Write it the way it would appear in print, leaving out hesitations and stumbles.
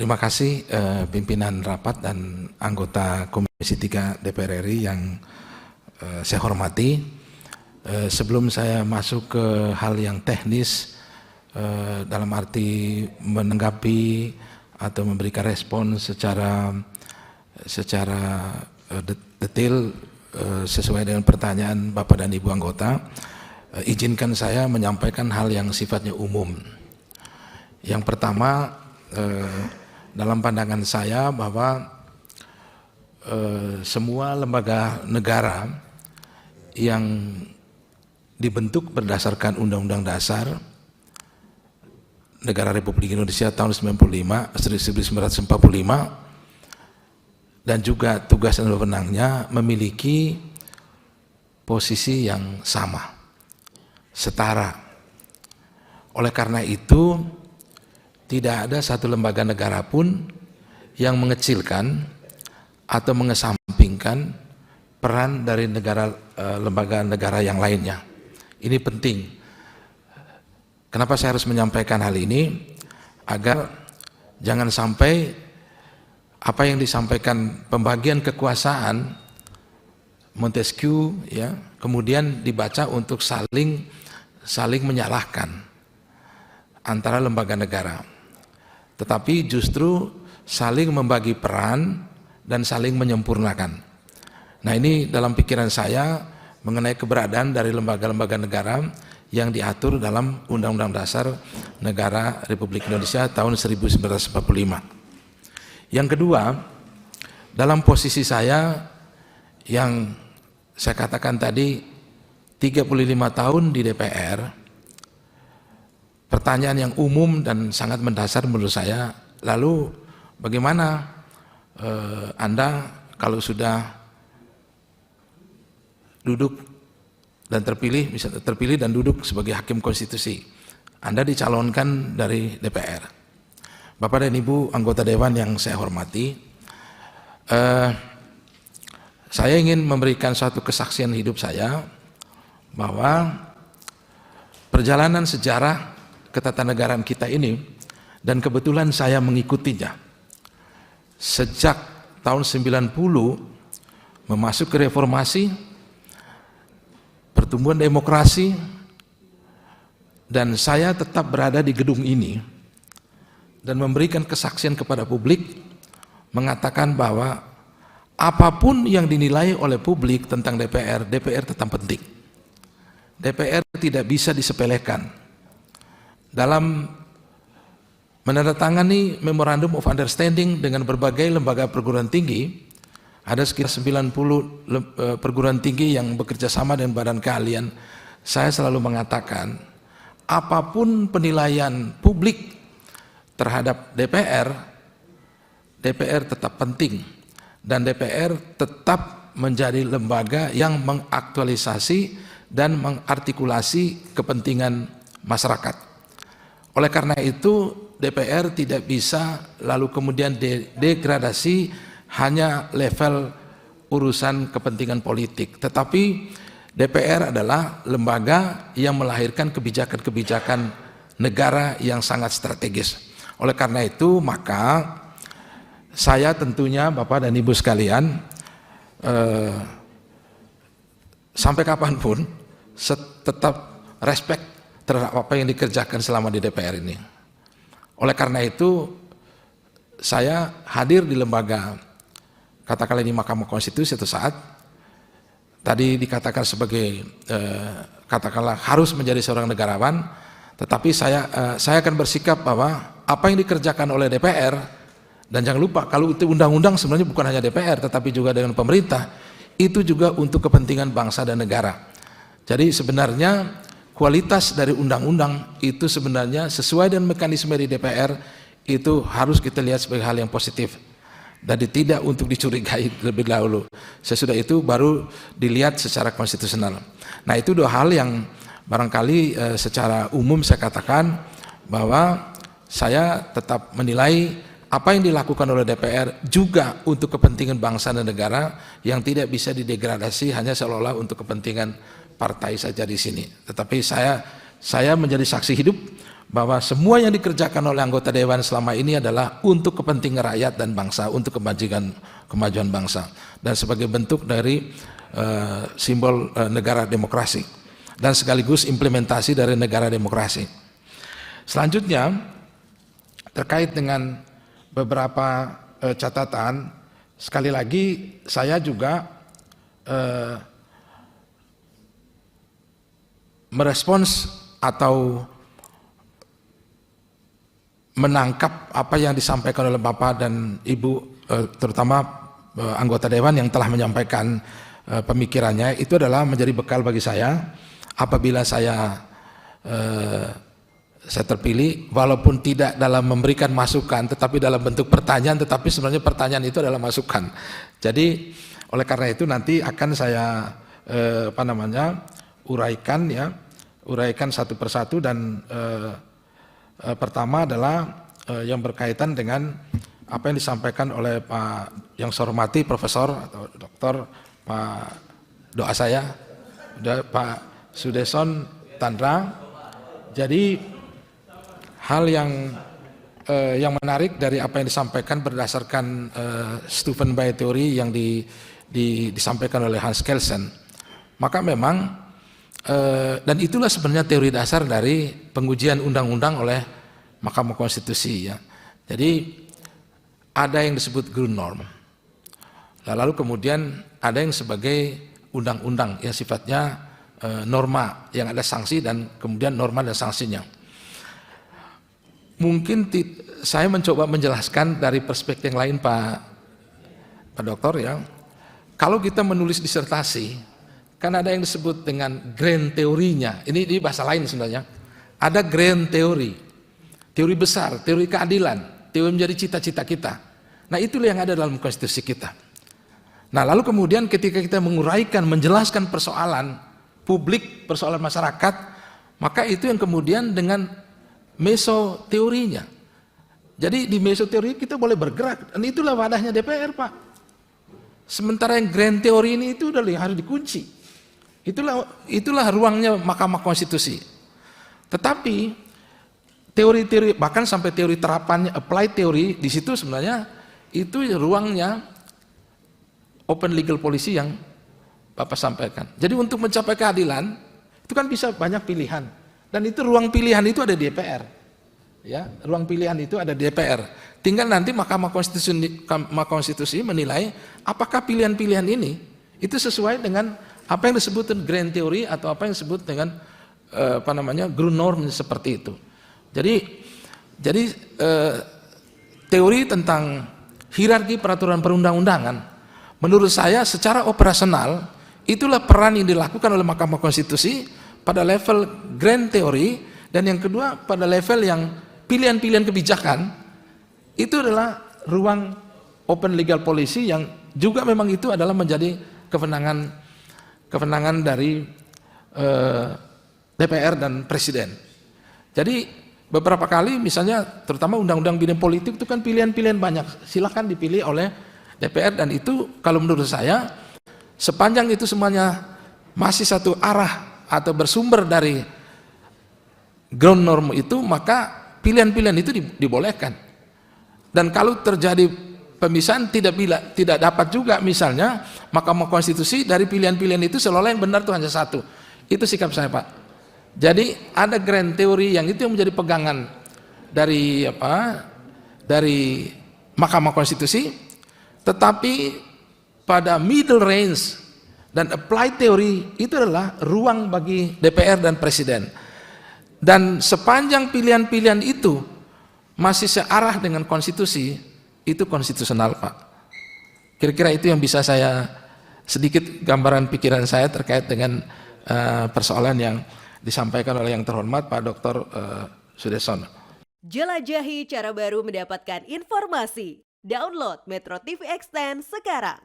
Terima kasih pimpinan rapat dan anggota Komisi 3 DPR RI yang saya hormati. Sebelum saya masuk ke hal yang teknis dalam arti menanggapi atau memberikan respon secara detail sesuai dengan pertanyaan Bapak dan Ibu anggota, izinkan saya menyampaikan hal yang sifatnya umum. Yang pertama, dalam pandangan saya bahwa semua lembaga negara yang dibentuk berdasarkan Undang-Undang Dasar Negara Republik Indonesia tahun 1945 dan juga tugas dan wewenangnya memiliki posisi yang sama, setara. Oleh karena itu, tidak ada satu lembaga negara pun yang mengecilkan atau mengesampingkan peran dari lembaga negara yang lainnya. Ini penting. Kenapa saya harus menyampaikan hal ini? Agar jangan sampai apa yang disampaikan pembagian kekuasaan Montesquieu ya, kemudian dibaca untuk saling menyalahkan antara lembaga negara. Tetapi justru saling membagi peran dan saling menyempurnakan. Nah, ini dalam pikiran saya mengenai keberadaan dari lembaga-lembaga negara yang diatur dalam Undang-Undang Dasar Negara Republik Indonesia tahun 1945. Yang kedua, dalam posisi saya yang saya katakan tadi 35 tahun di DPR, pertanyaan yang umum dan sangat mendasar menurut saya, lalu bagaimana Anda kalau sudah duduk dan bisa terpilih dan duduk sebagai hakim konstitusi, Anda dicalonkan dari DPR. Bapak dan Ibu anggota Dewan yang saya hormati, saya ingin memberikan suatu kesaksian hidup saya bahwa perjalanan sejarah ketatanegaraan kita ini, dan kebetulan saya mengikutinya sejak tahun 90 memasuki reformasi, pertumbuhan demokrasi, dan saya tetap berada di gedung ini dan memberikan kesaksian kepada publik mengatakan bahwa apapun yang dinilai oleh publik tentang DPR tetap penting. DPR tidak bisa disepelekan. Dalam menandatangani Memorandum of Understanding dengan berbagai lembaga perguruan tinggi, ada sekitar 90 perguruan tinggi yang bekerja sama dengan badan keahlian. Saya selalu mengatakan, apapun penilaian publik terhadap DPR tetap penting, dan DPR tetap menjadi lembaga yang mengaktualisasi dan mengartikulasi kepentingan masyarakat. Oleh karena itu, DPR tidak bisa lalu kemudian degradasi hanya level urusan kepentingan politik, tetapi DPR adalah lembaga yang melahirkan kebijakan-kebijakan negara yang sangat strategis. Oleh karena itu, maka saya tentunya Bapak dan Ibu sekalian, sampai kapanpun tetap respect terhadap apa yang dikerjakan selama di DPR ini. Oleh karena itu, saya hadir di lembaga, katakanlah ini Mahkamah Konstitusi satu saat, tadi dikatakan sebagai, katakanlah harus menjadi seorang negarawan, tetapi saya akan bersikap bahwa apa yang dikerjakan oleh DPR, dan jangan lupa kalau itu undang-undang sebenarnya bukan hanya DPR, tetapi juga dengan pemerintah, itu juga untuk kepentingan bangsa dan negara. Jadi sebenarnya kualitas dari undang-undang itu sebenarnya sesuai dengan mekanisme di DPR itu harus kita lihat sebagai hal yang positif dan tidak untuk dicurigai lebih dahulu. Sesudah itu baru dilihat secara konstitusional. Nah, itu dua hal yang barangkali secara umum saya katakan bahwa saya tetap menilai apa yang dilakukan oleh DPR juga untuk kepentingan bangsa dan negara yang tidak bisa didegradasi hanya seolah-olah untuk kepentingan partai saja di sini. Tetapi saya menjadi saksi hidup bahwa semua yang dikerjakan oleh anggota dewan selama ini adalah untuk kepentingan rakyat dan bangsa, untuk kemajuan bangsa, dan sebagai bentuk dari simbol negara demokrasi dan sekaligus implementasi dari negara demokrasi. Selanjutnya terkait dengan beberapa catatan, sekali lagi saya juga merespons atau menangkap apa yang disampaikan oleh Bapak dan Ibu, terutama anggota Dewan yang telah menyampaikan pemikirannya. Itu adalah menjadi bekal bagi saya apabila saya terpilih, walaupun tidak dalam memberikan masukan tetapi dalam bentuk pertanyaan, tetapi sebenarnya pertanyaan itu adalah masukan. Jadi oleh karena itu nanti akan saya uraikan satu persatu, dan pertama adalah yang berkaitan dengan apa yang disampaikan oleh Pak yang saya hormati Profesor atau Doktor Pak doa saya Pak Sudesson Tandra. Jadi hal yang menarik dari apa yang disampaikan berdasarkan Steuvenberg teori yang disampaikan oleh Hans Kelsen, maka memang dan itulah sebenarnya teori dasar dari pengujian undang-undang oleh Mahkamah Konstitusi, ya. Jadi ada yang disebut Grundnorm, lalu kemudian ada yang sebagai undang-undang yang sifatnya norma yang ada sanksi, dan kemudian norma dan sanksinya. Mungkin saya mencoba menjelaskan dari perspektif yang lain, Pak Doktor, ya. Kalau kita menulis disertasi, kan ada yang disebut dengan grand teorinya. Ini bahasa lain sebenarnya. Ada grand teori, teori besar, teori keadilan, teori menjadi cita-cita kita. Nah, itulah yang ada dalam konstitusi kita. Nah, lalu kemudian ketika kita menguraikan, menjelaskan persoalan publik, persoalan masyarakat, maka itu yang kemudian dengan mesoteorinya. Jadi di mesoteori kita boleh bergerak, dan itulah wadahnya DPR, Pak. Sementara yang grand teori ini itu udah harus dikunci. Itulah ruangnya Mahkamah Konstitusi. Tetapi teori-teori, bahkan sampai teori terapannya, applied teori, di situ sebenarnya itu ruangnya open legal policy yang Bapak sampaikan. Jadi untuk mencapai keadilan itu kan bisa banyak pilihan, dan itu ruang pilihan itu ada di DPR. Ya, ruang pilihan itu ada di DPR. Tinggal nanti Mahkamah Konstitusi menilai apakah pilihan-pilihan ini itu sesuai dengan apa yang disebut grand theory atau apa yang disebut dengan Grundnorm seperti itu. Jadi teori tentang hierarki peraturan perundang-undangan, menurut saya secara operasional itulah peran yang dilakukan oleh Mahkamah Konstitusi pada level grand theory, dan yang kedua pada level yang pilihan-pilihan kebijakan, itu adalah ruang open legal policy yang juga memang itu adalah menjadi kewenangan dari DPR dan Presiden. Jadi beberapa kali misalnya terutama undang-undang bidang politik itu kan pilihan-pilihan banyak, silakan dipilih oleh DPR, dan itu kalau menurut saya sepanjang itu semuanya masih satu arah atau bersumber dari Grundnorm itu, maka pilihan-pilihan itu dibolehkan. Dan kalau terjadi pemisahan tidak dapat juga misalnya Mahkamah Konstitusi dari pilihan-pilihan itu seolah-olah yang benar itu hanya satu. Itu sikap saya, Pak. Jadi ada grand teori yang itu yang menjadi pegangan dari Mahkamah Konstitusi, tetapi pada middle range dan applied teori itu adalah ruang bagi DPR dan Presiden. Dan sepanjang pilihan-pilihan itu masih searah dengan konstitusi, itu konstitusional, Pak. Kira-kira itu yang bisa saya sedikit gambaran pikiran saya terkait dengan persoalan yang disampaikan oleh yang terhormat Pak Dr. Sudesson. Jelajahi cara baru mendapatkan informasi. Download Metro TV Extend sekarang.